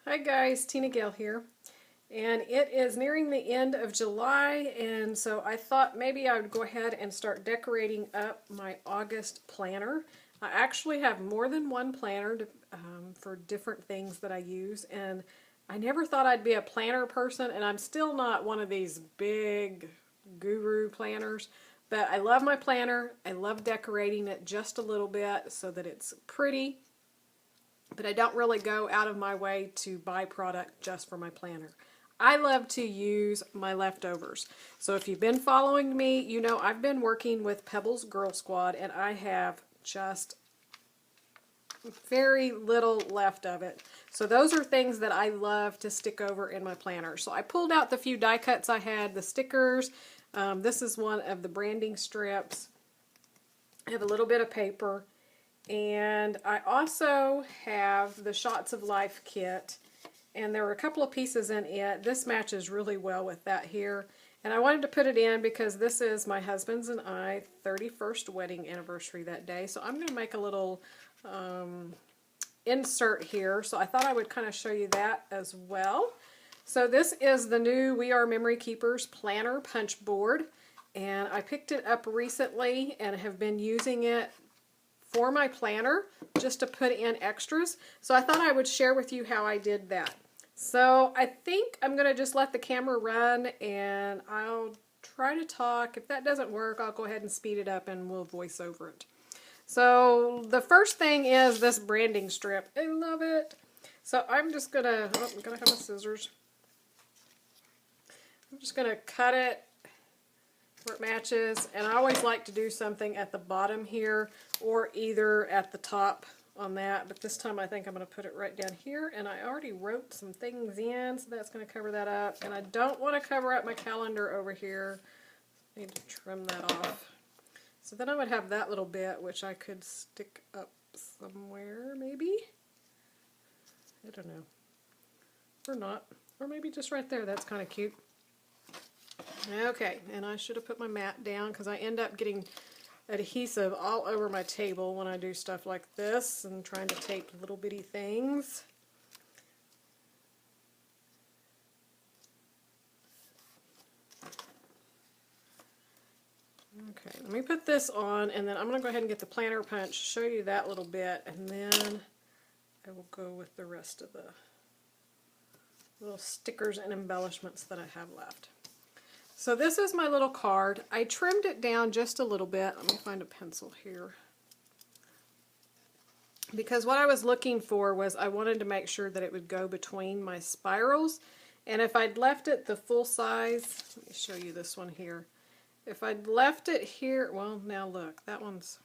Hi guys, TinaGale here, and it is nearing the end of July, and so I thought maybe I would go ahead and start decorating up my August planner. I actually have more than one planner for different things that I use, and I never thought I'd be a planner person, and I'm still not one of these big guru planners, but I love my planner. I love decorating it just a little bit so that it's pretty. But I don't really go out of my way to buy product just for my planner. I love to use my leftovers. So if you've been following me, you know I've been working with Pebbles Girl Squad, and I have just very little left of it. So those are things that I love to stick over in my planner. So I pulled out the few die cuts I had, the stickers. This is one of the branding strips. I have a little bit of paper. And I also have the Shots of Life kit, and there were a couple of pieces in it. This matches really well with that here, and I wanted to put it in because this is my husband's and I 31st wedding anniversary that day, so I'm going to make a little insert here, so I thought I would kind of show you that as well. So this is the new WeR Memory Keepers Planner Punch Board, and I picked it up recently and have been using it for my planner just to put in extras. So I thought I would share with you how I did that. So I think I'm going to just let the camera run and I'll try to talk. If that doesn't work, I'll go ahead and speed it up and we'll voice over it. So the first thing is this branding strip. I love it. So I'm just going to, I'm going to have my scissors. I'm just going to cut it where it matches, and I always like to do something at the bottom here or either at the top on that, but this time I think I'm going to put it right down here, and I already wrote some things in, so that's going to cover that up, and I don't want to cover up my calendar over here. I need to trim that off. So then I would have that little bit which I could stick up somewhere maybe. I don't know. Or not. Or maybe just right there. That's kind of cute. Okay, and I should have put my mat down because I end up getting adhesive all over my table when I do stuff like this and trying to tape little bitty things. Okay, let me put this on, and then I'm going to go ahead and get the planner punch, show you that little bit, and then I will go with the rest of the little stickers and embellishments that I have left. So this is my little card. I trimmed it down just a little bit. Let me find a pencil here. Because what I was looking for was I wanted to make sure that it would go between my spirals. And if I'd left it the full size, let me show you this one here. If I'd left it here, well now look, that one's,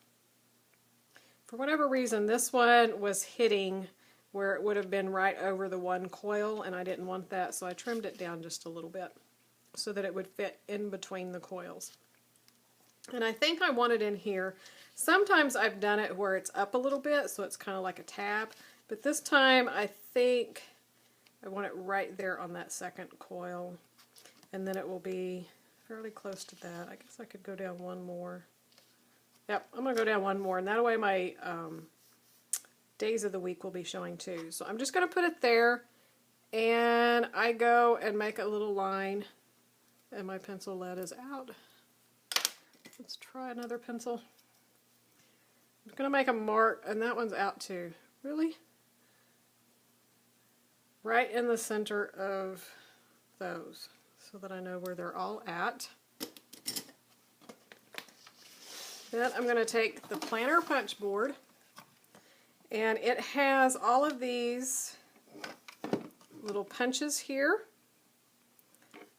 for whatever reason, this one was hitting where it would have been right over the one coil, and I didn't want that, so I trimmed it down just a little bit so that it would fit in between the coils. And I think I want it in here. Sometimes I've done it where it's up a little bit, so it's kind of like a tab, but this time I think I want it right there on that second coil, and then it will be fairly close to that. I guess I could go down one more. Yep, I'm going to go down one more, and that way my days of the week will be showing too. So I'm just going to put it there, and I go and make a little line. And my pencil lead is out. Let's try another pencil. I'm going to make a mark, and that one's out too. Really? Right in the center of those, so that I know where they're all at. Then I'm going to take the planner punch board, and it has all of these little punches here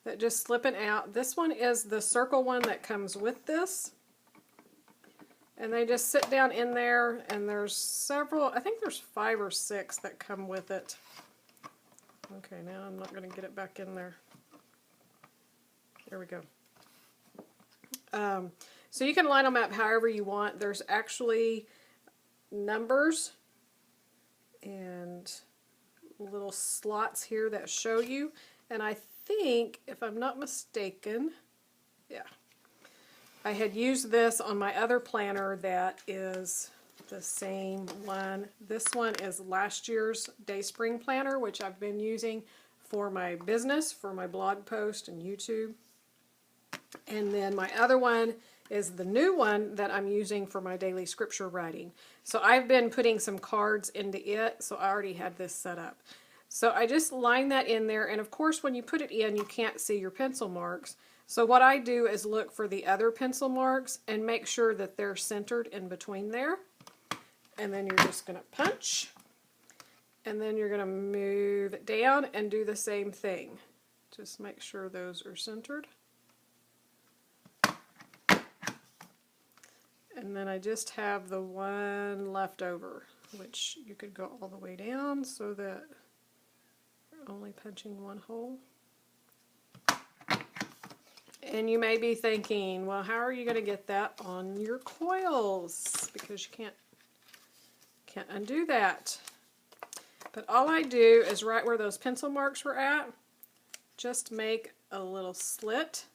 that just slipping out. This one is the circle one that comes with this. And they just sit down in there, and there's several, I think there's 5 or 6 that come with it. Okay, now I'm not going to get it back in there. There we go. So you can line them up however you want. There's actually numbers and little slots here that show you. And I think, if I'm not mistaken, yeah, I had used this on my other planner that is the same one. This one is last year's Day Spring Planner, which I've been using for my business, for my blog post and YouTube. And then my other one is the new one that I'm using for my daily scripture writing. So I've been putting some cards into it, so I already had this set up. So I just line that in there, and of course when you put it in, you can't see your pencil marks. So what I do is look for the other pencil marks and make sure that they're centered in between there. And then you're just going to punch, and then you're going to move it down and do the same thing. Just make sure those are centered. And then I just have the one left over, which you could go all the way down so that you're only punching one hole. And you may be thinking, well, how are you going to get that on your coils? Because you can't undo that. But all I do is right where those pencil marks were at, just make a little slit.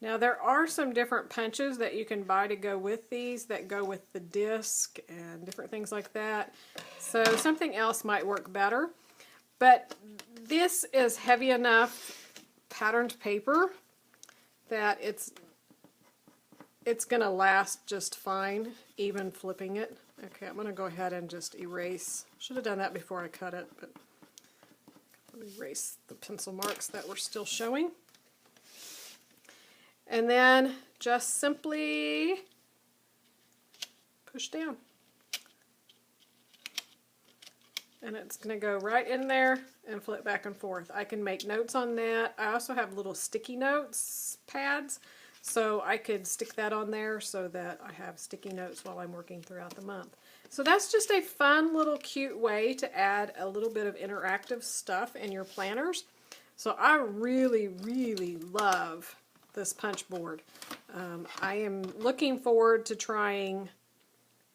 Now there are some different punches that you can buy to go with these that go with the disc and different things like that. So something else might work better. But this is heavy enough patterned paper that it's going to last just fine, even flipping it. Okay, I'm going to go ahead and just erase. Should have done that before I cut it, but I'll erase the pencil marks that were still showing. And then just simply push down. And it's going to go right in there and flip back and forth. I can make notes on that. I also have little sticky notes pads, so I could stick that on there so that I have sticky notes while I'm working throughout the month. So that's just a fun little cute way to add a little bit of interactive stuff in your planners. So I really, really love this punch board. I am looking forward to trying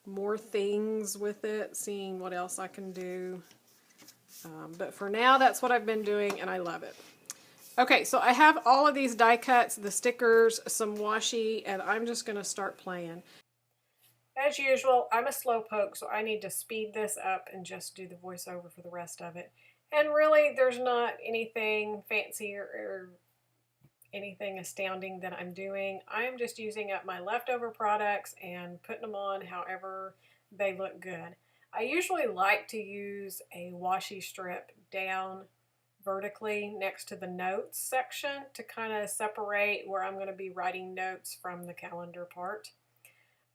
more things with it, seeing what else I can do. But for now, that's what I've been doing, and I love it. Okay, so I have all of these die cuts, the stickers, some washi, and I'm just going to start playing. As usual, I'm a slowpoke, so I need to speed this up and just do the voiceover for the rest of it. And really, there's not anything fancy or anything astounding that I'm doing. I'm just using up my leftover products and putting them on however they look good. I usually like to use a washi strip down vertically next to the notes section to kind of separate where I'm going to be writing notes from the calendar part.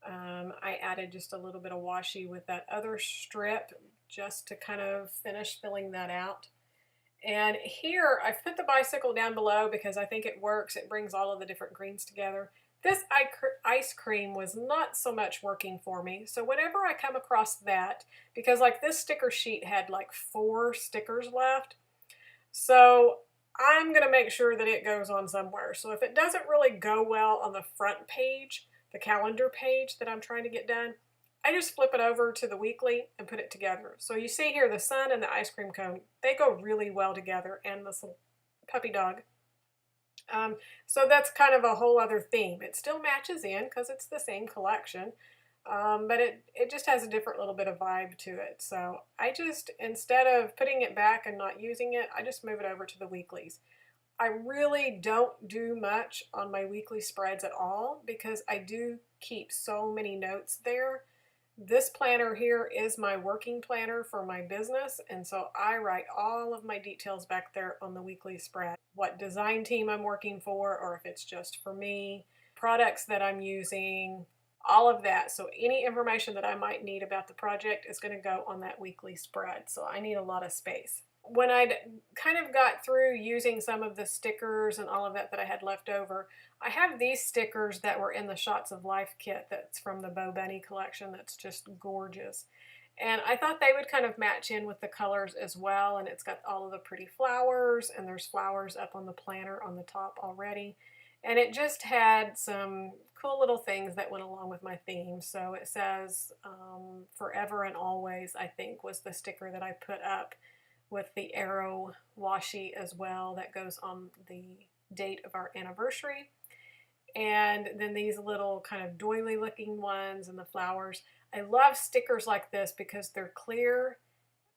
I added just a little bit of washi with that other strip just to kind of finish filling that out. And here, I've put the bicycle down below because I think it works. It brings all of the different greens together. This ice cream was not so much working for me. So whenever I come across that, because like this sticker sheet had like 4 stickers left, so I'm going to make sure that it goes on somewhere. So if it doesn't really go well on the front page, the calendar page that I'm trying to get done, I just flip it over to the weekly and put it together. So you see here the sun and the ice cream cone, they go really well together, and this little puppy dog. So that's kind of a whole other theme. It still matches in because it's the same collection, but it just has a different little bit of vibe to it. So I just, instead of putting it back and not using it, I just move it over to the weeklies. I really don't do much on my weekly spreads at all because I do keep so many notes there. This planner here is my working planner for my business, and so I write all of my details back there on the weekly spread. What design team I'm working for, or if it's just for me, products that I'm using, all of that. So any information that I might need about the project is going to go on that weekly spread. So I need a lot of space. When I'd kind of got through using some of the stickers and all of that I had left over, I have these stickers that were in the Shots of Life kit that's from the Bo Bunny collection that's just gorgeous. And I thought they would kind of match in with the colors as well, and it's got all of the pretty flowers, and there's flowers up on the planner on the top already. And it just had some cool little things that went along with my theme. So it says Forever and Always, I think, was the sticker that I put up with the arrow washi as well that goes on the date of our anniversary. and then these little kind of doily looking ones and the flowers. I love stickers like this because they're clear,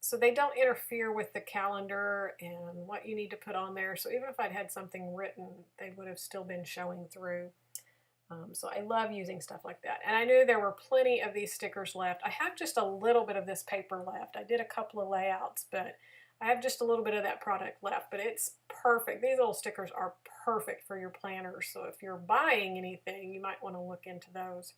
so they don't interfere with the calendar and what you need to put on there. So even if I'd had something written, they would have still been showing through. So I love using stuff like that. And I knew there were plenty of these stickers left. I have just a little bit of this paper left. I did a couple of layouts, but I have just a little bit of that product left. But it's perfect. These little stickers are perfect for your planners. So if you're buying anything, you might want to look into those.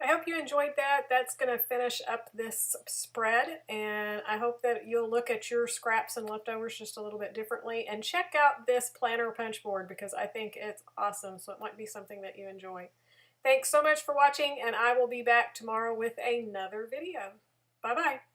I hope you enjoyed that. That's going to finish up this spread, and I hope that you'll look at your scraps and leftovers just a little bit differently and check out this planner punch board because I think it's awesome, so it might be something that you enjoy. Thanks so much for watching, and I will be back tomorrow with another video. Bye-bye.